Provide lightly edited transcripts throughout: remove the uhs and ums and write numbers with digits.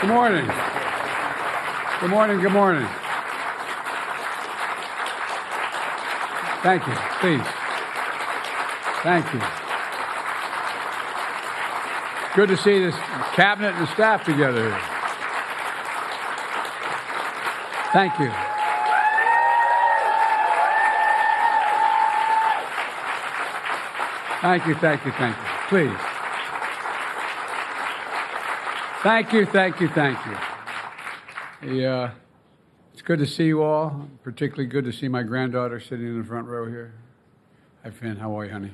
Good morning. Good morning. Good morning. Thank you. Please. Thank you. Good to see this cabinet and staff together here. Thank you. Thank you, thank you, thank you. Please. Thank you, thank you, thank you. It's good to see you all. Particularly good to see my granddaughter sitting in the front row here. Hi, Finn. How are you, honey?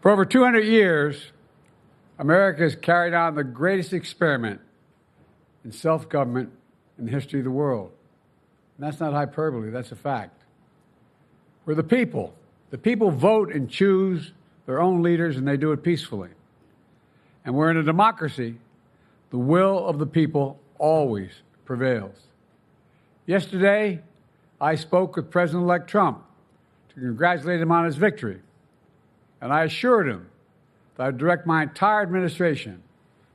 For over 200 years, America has carried on the greatest experiment in self-government in the history of the world. And that's not hyperbole, that's a fact. We're the people. The people vote and choose their own leaders, and they do it peacefully. And we're in a democracy. The will of the people always prevails. Yesterday, I spoke with President-elect Trump to congratulate him on his victory. And I assured him that I'd direct my entire administration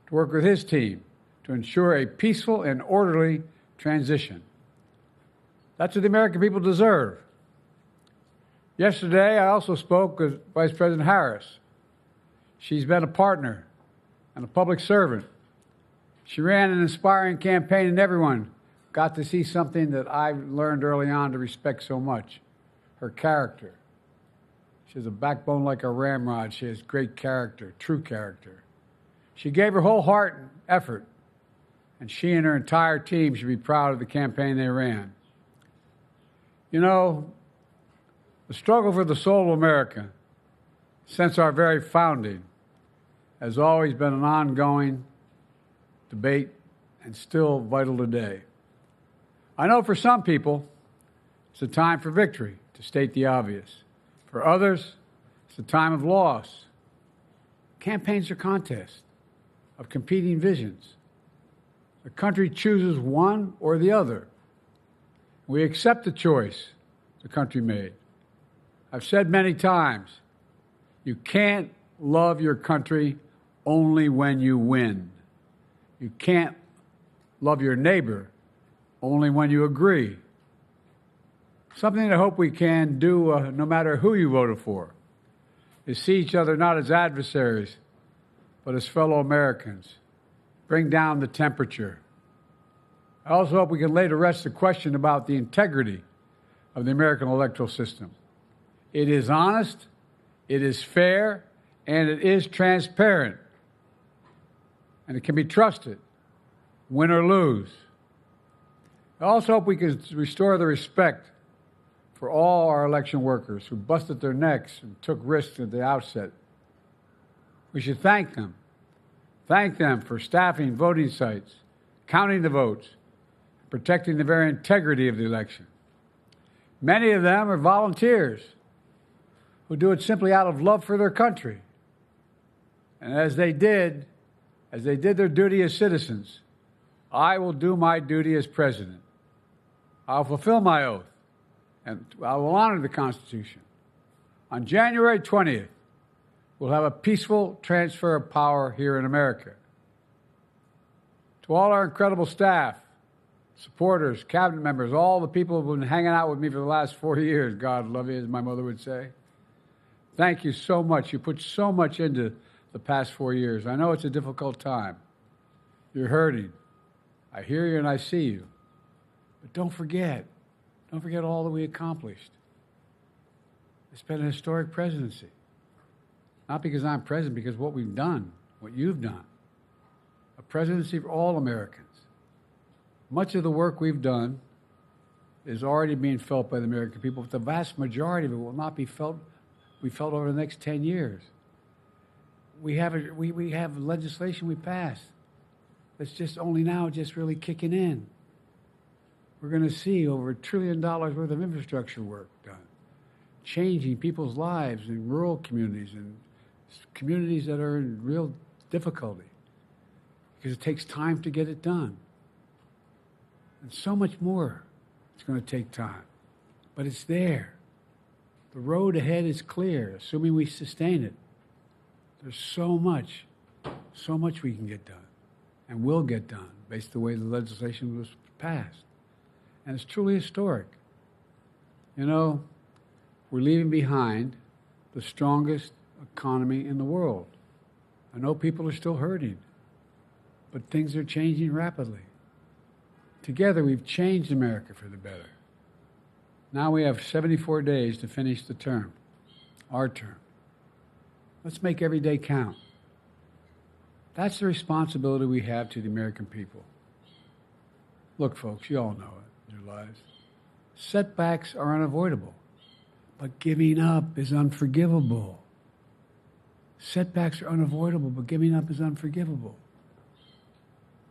to work with his team to ensure a peaceful and orderly transition. That's what the American people deserve. Yesterday, I also spoke with Vice President Harris. She's been a partner and a public servant. She ran an inspiring campaign, and everyone got to see something that I learned early on to respect so much, her character. She has a backbone like a ramrod. She has great character, true character. She gave her whole heart and effort, and she and her entire team should be proud of the campaign they ran. You know, the struggle for the soul of America, since our very founding, has always been an ongoing debate and still vital today. I know for some people, it's a time for victory, to state the obvious. For others, it's a time of loss. Campaigns are contests of competing visions. The country chooses one or the other. We accept the choice the country made. I've said many times, you can't love your country only when you win. You can't love your neighbor only when you agree. Something I hope we can do, no matter who you voted for, is see each other not as adversaries, but as fellow Americans. Bring down the temperature. I also hope we can lay to rest the question about the integrity of the American electoral system. It is honest, it is fair, and it is transparent. And it can be trusted, win or lose. I also hope we can restore the respect for all our election workers who busted their necks and took risks at the outset. We should thank them. Thank them for staffing voting sites, counting the votes, protecting the very integrity of the election. Many of them are volunteers who do it simply out of love for their country. And as they did their duty as citizens, I will do my duty as president. I'll fulfill my oath, and I will honor the Constitution. On January 20th, we'll have a peaceful transfer of power here in America. To all our incredible staff, supporters, cabinet members, all the people who've been hanging out with me for the last 4 years, God love you, as my mother would say. Thank you so much. You put so much into the past 4 years. I know it's a difficult time. You're hurting. I hear you and I see you. But don't forget all that we accomplished. It's been a historic presidency. Not because I'm president, because what we've done, what you've done. A presidency for all Americans. Much of the work we've done is already being felt by the American people, but the vast majority of it will not be felt over the next 10 years. We have legislation we passed that's just only now just really kicking in. We're going to see over $1 trillion worth of infrastructure work done, changing people's lives in rural communities and communities that are in real difficulty because it takes time to get it done. And so much more it's going to take time, but it's there. The road ahead is clear, assuming we sustain it. There's so much we can get done and will get done based on the way the legislation was passed. And it's truly historic. You know, we're leaving behind the strongest economy in the world. I know people are still hurting, but things are changing rapidly. Together, we've changed America for the better. Now we have 74 days to finish the term, our term. Let's make every day count. That's the responsibility we have to the American people. Look, folks, you all know it in your lives. Setbacks are unavoidable, but giving up is unforgivable. Setbacks are unavoidable, but giving up is unforgivable.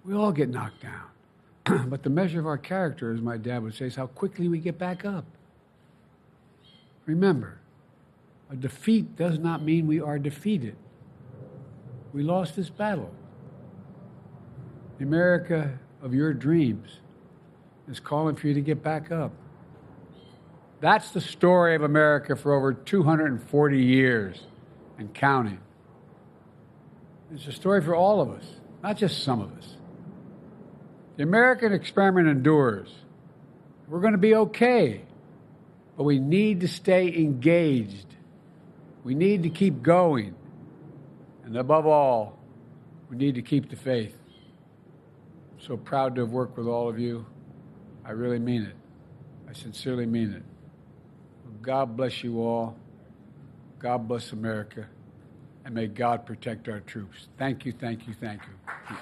We all get knocked down. But the measure of our character, as my dad would say, is how quickly we get back up. Remember, a defeat does not mean we are defeated. We lost this battle. The America of your dreams is calling for you to get back up. That's the story of America for over 240 years and counting. It's a story for all of us, not just some of us. The American experiment endures. We're going to be okay, but we need to stay engaged. We need to keep going. And above all, we need to keep the faith. I'm so proud to have worked with all of you. I really mean it. I sincerely mean it. God bless you all. God bless America. And may God protect our troops. Thank you, thank you, thank you.